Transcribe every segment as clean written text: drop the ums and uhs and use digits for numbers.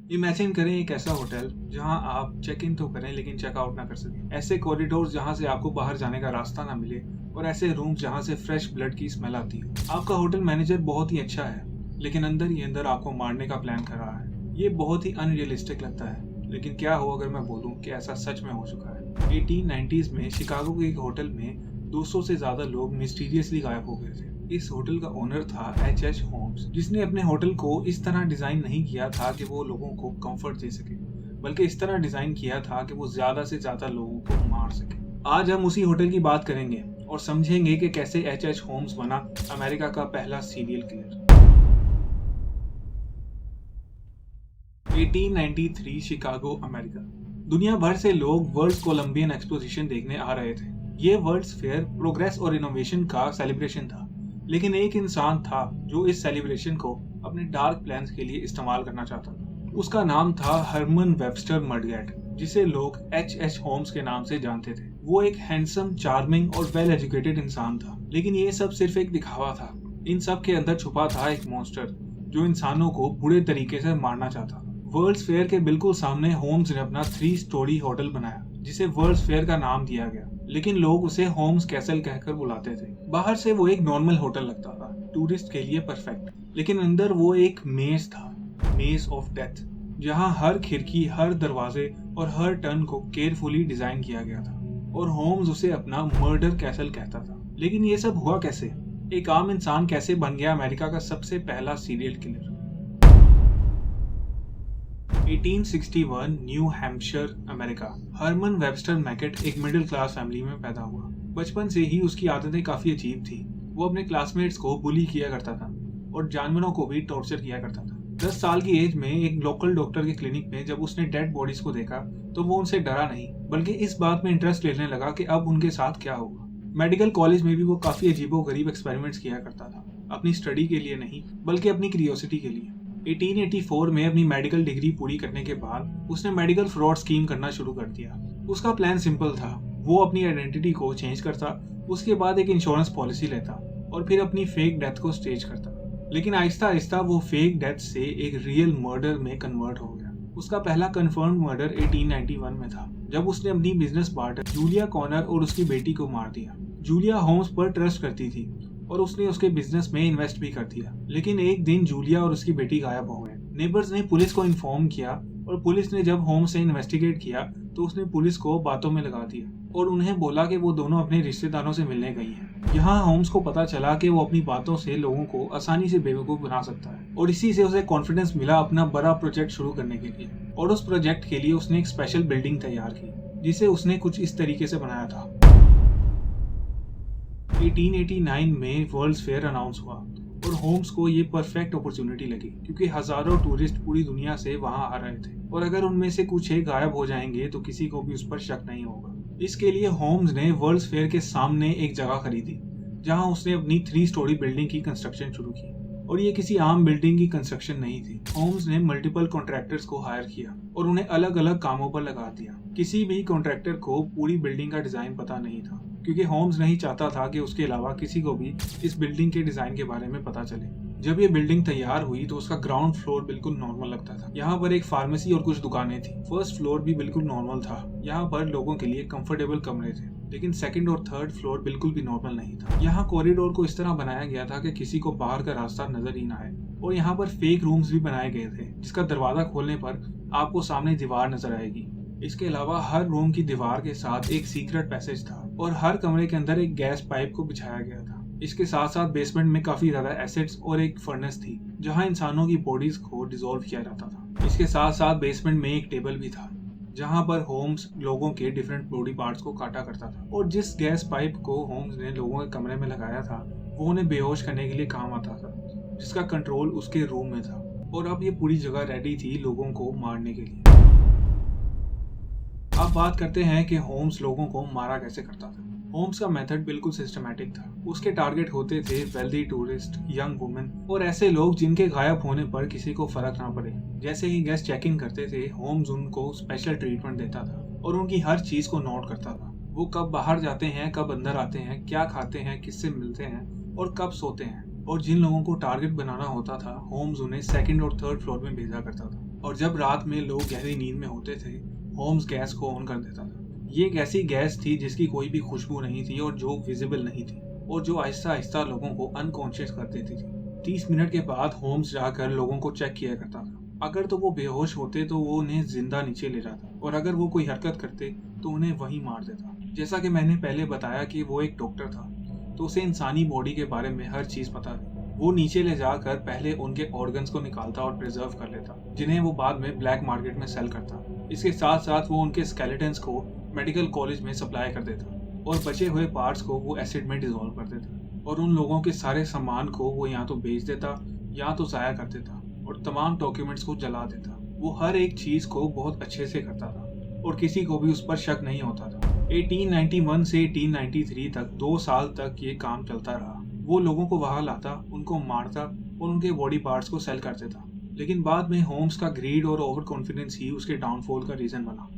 Imagine करें एक ऐसा होटल जहां आप चेक इन तो करें लेकिन चेकआउट ना कर सकें, ऐसे कॉरिडोर जहां से आपको बाहर जाने का रास्ता ना मिले और ऐसे रूम जहां से फ्रेश ब्लड की स्मेल आती हो। आपका होटल मैनेजर बहुत ही अच्छा है लेकिन अंदर ही अंदर आपको मारने का प्लान कर रहा है। ये बहुत ही अनरियलिस्टिक लगता है, लेकिन क्या हो अगर मैं बोलूं कि ऐसा सच में हो चुका है। 1890s में शिकागो के एक होटल में 200 से ज्यादा लोग मिस्टीरियसली गायब हो गए थे। इस होटल का ओनर था एच होम्स, जिसने अपने होटल को इस तरह डिजाइन नहीं किया था कि वो लोगों को कंफर्ट दे सके, बल्कि इस तरह डिजाइन किया था कि वो ज्यादा से ज्यादा लोगों को मार सके। आज हम उसी होटल की बात करेंगे और समझेंगे कि कैसे एच होम्स बना अमेरिका का पहला सीरियल किलर। 1893 Chicago, America. दुनिया भर से लोग वर्ल्ड कोलंबियन एक्सपोजिशन देखने आ रहे थे। ये वर्ल्ड्स फेयर प्रोग्रेस और इनोवेशन का सेलिब्रेशन था, लेकिन एक इंसान था जो इस सेलिब्रेशन को अपने डार्क प्लान्स के लिए इस्तेमाल करना चाहता था। उसका नाम था हरमन वेबस्टर मडगेट, जिसे लोग एच होम्स के नाम से जानते थे। वो एक हैंडसम, चार्मिंग और वेल एजुकेटेड इंसान था, लेकिन ये सब सिर्फ एक दिखावा था। इन सब के अंदर छुपा था एक मॉन्स्टर जो इंसानों को बुरे तरीके से मारना चाहता था। वर्ल्ड्स फेयर के बिल्कुल सामने होम्स ने अपना 3 स्टोरी होटल बनाया, जिसे वर्ल्ड्स फेयर का नाम दिया गया, लेकिन लोग उसे होम्स कैसल कहकर बुलाते थे। बाहर से वो एक नॉर्मल होटल लगता था, टूरिस्ट के लिए परफेक्ट, लेकिन अंदर वो एक मेज था, मेज ऑफ डेथ, जहां हर खिड़की, हर दरवाजे और हर टर्न को केयरफुली डिजाइन किया गया था, और होम्स उसे अपना मर्डर कैसल कहता था। लेकिन ये सब हुआ कैसे? एक आम इंसान कैसे बन गया अमेरिका का सबसे पहला serial killer? 1861 New Hampshire, America. Herman Webster Mudgett एक मिडिल क्लास फैमिली में पैदा हुआ। बचपन से ही उसकी आदतें काफी अजीब थी। वो अपने क्लासमेट्स को बुली किया करता था और जानवरों को भी टॉर्चर किया करता था। 10 साल की एज में एक लोकल डॉक्टर के क्लिनिक में जब उसने डेड बॉडीज को देखा तो वो उनसे डरा नहीं, बल्कि इस बात में इंटरेस्ट लेने लगा कि अब उनके साथ क्या होगा। मेडिकल कॉलेज में भी वो काफी अजीबोगरीब एक्सपेरिमेंट्स किया करता था, अपनी स्टडी के लिए नहीं बल्कि अपनी क्यूरियोसिटी के लिए। 1884 में अपनी मेडिकल डिग्री पूरी करने के बाद उसने मेडिकल फ्रॉड स्कीम करना शुरू कर दिया। उसका प्लान सिंपल था, वो अपनी आइडेंटिटी को चेंज करता, उसके बाद एक इंश्योरेंस पॉलिसी लेता और फिर अपनी फेक डेथ को स्टेज करता। लेकिन आहिस्ता आहिस्ता वो फेक डेथ से एक रियल मर्डर में कन्वर्ट हो गया। उसका पहला कंफर्म मर्डर 1891 में था, जब उसने अपनी बिजनेस पार्टनर जूलिया कॉनर और उसकी बेटी को मार दिया। जूलिया होम्स पर ट्रस्ट करती थी और उसने उसके बिजनेस में इन्वेस्ट भी कर दिया। लेकिन एक दिन जूलिया और उसकी बेटी गायब हो गए। नेबर्स ने पुलिस को इन्फॉर्म किया और पुलिस ने जब होम्स से इन्वेस्टिगेट किया तो उसने पुलिस को बातों में लगा दिया और उन्हें बोला कि वो दोनों अपने रिश्तेदारों से मिलने गई हैं। यहाँ होम्स को पता चला कि वो अपनी बातों से लोगों को आसानी से बेवकूफ बना सकता है, और इसी से उसे कॉन्फिडेंस मिला अपना बड़ा प्रोजेक्ट शुरू करने के लिए। और उस प्रोजेक्ट के लिए उसने एक स्पेशल बिल्डिंग तैयार की, जिसे उसने कुछ इस तरीके से बनाया था। 1889 में वर्ल्ड्स फेयर अनाउंस हुआ और होम्स को ये परफेक्ट अपॉर्चुनिटी लगी, क्योंकि हजारों टूरिस्ट पूरी दुनिया से वहां आ रहे थे और अगर उनमें से कुछ एक गायब हो जाएंगे तो किसी को भी उस पर शक नहीं होगा। इसके लिए होम्स ने वर्ल्ड्स फेयर के सामने एक जगह खरीदी, जहां उसने अपनी 3 स्टोरी बिल्डिंग की कंस्ट्रक्शन शुरू की। और ये किसी आम बिल्डिंग की कंस्ट्रक्शन नहीं थी। होम्स ने मल्टीपल कॉन्ट्रैक्टर्स को हायर किया और उन्हें अलग अलग कामों पर लगा दिया। किसी भी कॉन्ट्रैक्टर को पूरी बिल्डिंग का डिजाइन पता नहीं था, क्योंकि होम्स नहीं चाहता था कि उसके अलावा किसी को भी इस बिल्डिंग के डिजाइन के बारे में पता चले। जब ये बिल्डिंग तैयार हुई तो उसका ग्राउंड फ्लोर बिल्कुल नॉर्मल लगता था। यहाँ पर एक फार्मेसी और कुछ दुकानें थी। फर्स्ट फ्लोर भी बिल्कुल नॉर्मल था, यहाँ पर लोगों के लिए कंफर्टेबल कमरे थे। लेकिन सेकंड और थर्ड फ्लोर बिल्कुल भी नॉर्मल नहीं था। यहाँ कॉरिडोर को इस तरह बनाया गया था कि किसी को बाहर का रास्ता नजर ही ना आए, और यहाँ पर फेक रूम्स भी बनाए गए थे, जिसका दरवाजा खोलने पर आपको सामने दीवार नजर आएगी। इसके अलावा हर रूम की दीवार के साथ एक सीक्रेट पैसेज था और हर कमरे के अंदर एक गैस पाइप को बिछाया गया था। इसके साथ साथ बेसमेंट में काफी ज्यादा एसिड्स और एक फर्नेस थी, जहां इंसानों की बॉडीज को डिसॉल्व किया जाता था। इसके साथ साथ बेसमेंट में एक टेबल भी था, जहां पर होम्स लोगों के डिफरेंट बॉडी पार्ट्स को काटा करता था, और जिस गैस पाइप को होम्स ने लोगों के कमरे में लगाया था वो उन्हें बेहोश करने के लिए काम आता था, जिसका कंट्रोल उसके रूम में था। और अब ये पूरी जगह रेडी थी लोगों को मारने के लिए। अब बात करते हैं कि होम्स लोगों को मारा कैसे करता था। होम्स का मेथड बिल्कुल सिस्टमैटिक था। उसके टारगेट होते थे वेल्दी टूरिस्ट, यंग वुमेन और ऐसे लोग जिनके गायब होने पर किसी को फर्क ना पड़े। जैसे ही गेस्ट चेक इन करते थे, होम्स उनको स्पेशल ट्रीटमेंट देता था और उनकी हर चीज को नोट करता था। वो कब बाहर जाते हैं, कब अंदर आते हैं, क्या खाते हैं, किससे मिलते हैं और कब सोते हैं। और जिन लोगों को टारगेट बनाना होता था, होम्स उन्हें सेकंड और थर्ड फ्लोर में भेजा करता था और जब रात में लोग गहरी नींद में होते थे, होम्स गैस को ऑन कर देता था। ये एक ऐसी गैस थी जिसकी कोई भी खुशबू नहीं थी और जो विजिबल नहीं थी और जो आहिस्ता आहिस्ता लोगों को अनकॉन्शियस कर देती थी। 30 मिनट के बाद होम्स जाकर लोगों को चेक किया करता था। अगर तो वो बेहोश होते तो वो उन्हें जिंदा नीचे ले जाता और अगर वो कोई हरकत करते तो उन्हें वहीं मार देता। जैसा कि मैंने पहले बताया कि वो एक डॉक्टर था, तो उसे इंसानी बॉडी के बारे में हर चीज पता थी। वो नीचे ले जाकर पहले उनके ऑर्गन्स को निकालता और प्रिजर्व कर लेता, जिन्हें वो बाद में ब्लैक मार्केट में सेल करता। इसके साथ साथ वो उनके स्केलेटन्स को मेडिकल कॉलेज में सप्लाई कर देता और बचे हुए पार्ट्स को वो एसिड में डिसॉल्व कर देता और उन लोगों के सारे सामान को वो या तो बेच देता या तो ज़ाया कर देता और तमाम डॉक्यूमेंट्स को जला देता। वो हर एक चीज को बहुत अच्छे से करता था और किसी को भी उस पर शक नहीं होता था। 1891 से 1893 तक 2 साल तक ये काम चलता रहा। वो लोगों को वहां लाता, उनको मारता और उनके बॉडी पार्ट्स को सेल कर देता। लेकिन बाद में होम्स का ग्रीड और ओवर कॉन्फिडेंस ही उसके डाउनफॉल का रीजन बना।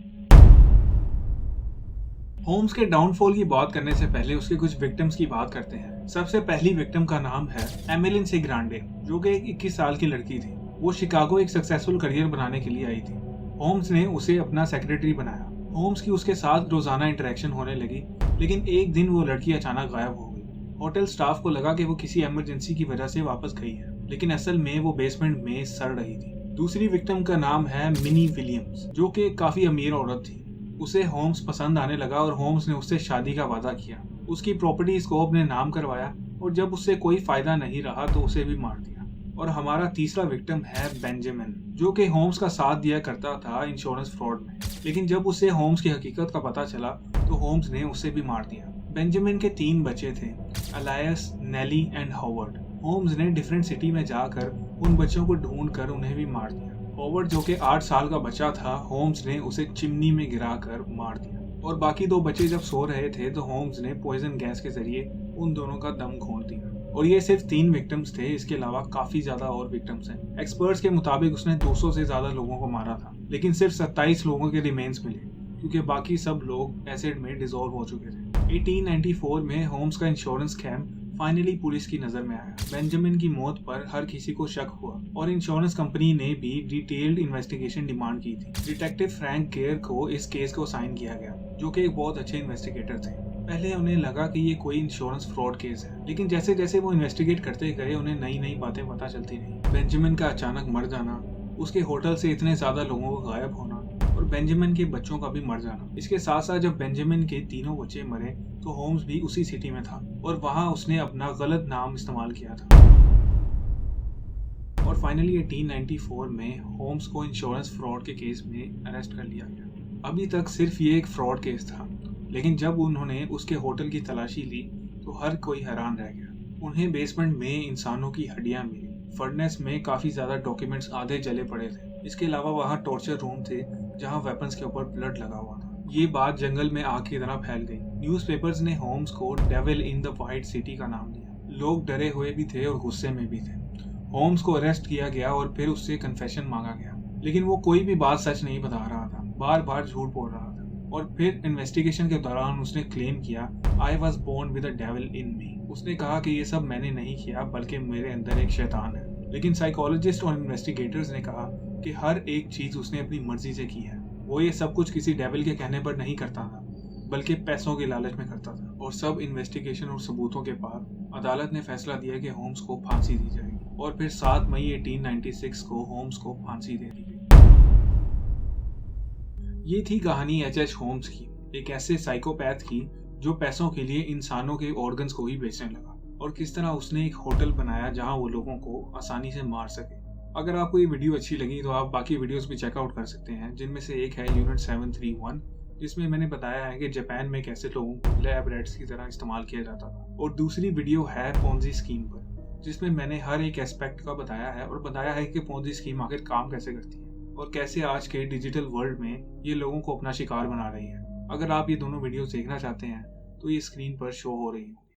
होम्स के डाउनफॉल की बात करने से पहले उसके कुछ विक्टिम्स की बात करते हैं। सबसे पहली विक्टिम का नाम है एमिलिन सेग्रांडे, जो कि एक 21 साल की लड़की थी। वो शिकागो एक सक्सेसफुल करियर बनाने के लिए आई थी। होम्स ने उसे अपना सेक्रेटरी बनाया। होम्स की उसके साथ रोजाना इंटरेक्शन होने लगी, लेकिन एक दिन वो लड़की अचानक गायब हो गई। होटल स्टाफ को लगा कि वो किसी इमरजेंसी की वजह से वापस गई है, लेकिन असल में वो बेसमेंट में सड़ रही थी। दूसरी विक्टिम का नाम है मिनी विलियम्स, जो कि काफी अमीर औरत थी। उसे होम्स पसंद आने लगा और होम्स ने उससे शादी का वादा किया। उसकी प्रॉपर्टीज को अपने नाम करवाया और जब उससे कोई फायदा नहीं रहा तो उसे भी मार दिया। और हमारा तीसरा विक्टिम है बेंजामिन, जो कि होम्स का साथ दिया करता था इंश्योरेंस फ्रॉड में। लेकिन जब उसे होम्स की हकीकत का पता चला तो होम्स ने उसे भी मार दिया। बेंजामिन के 3 बच्चे थे, अलायस, नेली एंड हॉवर्ड। होम्स ने डिफरेंट सिटी में जाकर उन बच्चों को ढूंढ कर उन्हें भी मार दिया। हॉवर्ड, जो कि 8 साल का बच्चा था, होम्स ने उसे चिमनी में गिराकर मार दिया। और बाकी 2 बच्चे जब सो रहे थे तो होम्स ने पॉइजन गैस के जरिए उन दोनों का दम घोंट दिया। और ये सिर्फ 3 विक्टिम्स थे, इसके अलावा काफी ज्यादा और विक्टिम्स हैं। एक्सपर्ट्स के मुताबिक उसने 200 से ज्यादा लोगों को मारा था, लेकिन सिर्फ 27 लोगों के रिमेन्स मिले, क्योंकि बाकी सब लोग एसिड में डिसॉल्व हो चुके थे। 1894 में होम्स का इंश्योरेंस स्कैम फाइनली पुलिस की नजर में आया। बेंजामिन की मौत पर हर किसी को शक हुआ और इंश्योरेंस कंपनी ने भी डिटेल्ड इन्वेस्टिगेशन डिमांड की थी। डिटेक्टिव फ्रैंक केयर को इस केस को असाइन किया गया, जो कि एक बहुत अच्छे इन्वेस्टिगेटर थे। पहले उन्हें लगा कि ये कोई इंश्योरेंस फ्रॉड केस है, लेकिन जैसे जैसे वो इन्वेस्टिगेट करते गए उन्हें नई नई बातें पता चलती रही। बेंजामिन का अचानक मर जाना, उसके होटल से इतने ज्यादा लोगों को गायब होना और बेंजामिन के बच्चों का भी मर जाना। इसके साथ साथ जब बेंजामिन के 3 बच्चे मरे तो होम्स भी उसी सिटी में था और वहां उसने अपना गलत नाम इस्तेमाल किया था। और फाइनली 1894 में होम्स को इंश्योरेंस फ्रॉड के केस में अरेस्ट कर लिया गया। अभी तक सिर्फ ये एक फ्रॉड केस था, लेकिन जब उन्होंने उसके होटल की तलाशी ली तो हर कोई हैरान रह गया। उन्हें बेसमेंट में इंसानों की हड्डियां मिली। फर्नेस में काफी ज्यादा डॉक्यूमेंट्स आधे जले पड़े थे। इसके अलावा वहाँ टॉर्चर रूम थे जहाँ वेपन्स के ऊपर ब्लड लगा हुआ था। ये बात जंगल में आग की तरह फैल गई। न्यूज़पेपर्स ने होम्स को devil in the white city का नाम दिया। लोग डरे हुए भी थे और गुस्से में भी थे। होम्स को अरेस्ट किया गया और फिर उससे कन्फेशन मांगा गया, लेकिन वो कोई भी बात सच नहीं बता रहा था, बार बार झूठ बोल रहा था। और फिर इन्वेस्टिगेशन के दौरान उसने क्लेम किया, I was born with a devil in me. उसने कहा कि ये सब मैंने नहीं किया, बल्कि मेरे अंदर एक शैतान है। लेकिन साइकोलॉजिस्ट और इन्वेस्टिगेटर्स ने कहा कि हर एक चीज उसने अपनी मर्जी से की है। वो ये सब कुछ किसी डेविल के कहने पर नहीं करता था, बल्कि पैसों के लालच में करता था। और सब इन्वेस्टिगेशन और सबूतों के बाद अदालत ने फैसला दिया कि होम्स को फांसी दी जाएगी। और फिर 7 मई 1896 को होम्स को फांसी दे दी गई। ये थी कहानी एच होम्स की, एक ऐसे साइकोपैथ की जो पैसों के लिए इंसानों के ऑर्गन्स को ही बेचने लगा, और किस तरह उसने एक होटल बनाया जहां वो लोगों को आसानी से मार सके। अगर आपको ये वीडियो अच्छी लगी तो आप बाकी वीडियोस भी चेकआउट कर सकते हैं, जिनमें से एक है यूनिट 731, जिसमें मैंने बताया है कि जापान में कैसे लोगों को लैब रैट्स की तरह इस्तेमाल किया जाता था। और दूसरी वीडियो है पोंजी स्कीम पर, जिसमें मैंने हर एक एस्पेक्ट का बताया है और बताया है कि पोंजी स्कीम आखिर काम कैसे करती है और कैसे आज के डिजिटल वर्ल्ड में ये लोगों को अपना शिकार बना रही है। अगर आप ये दोनों वीडियोस देखना चाहते हैं तो ये स्क्रीन पर शो हो रही है।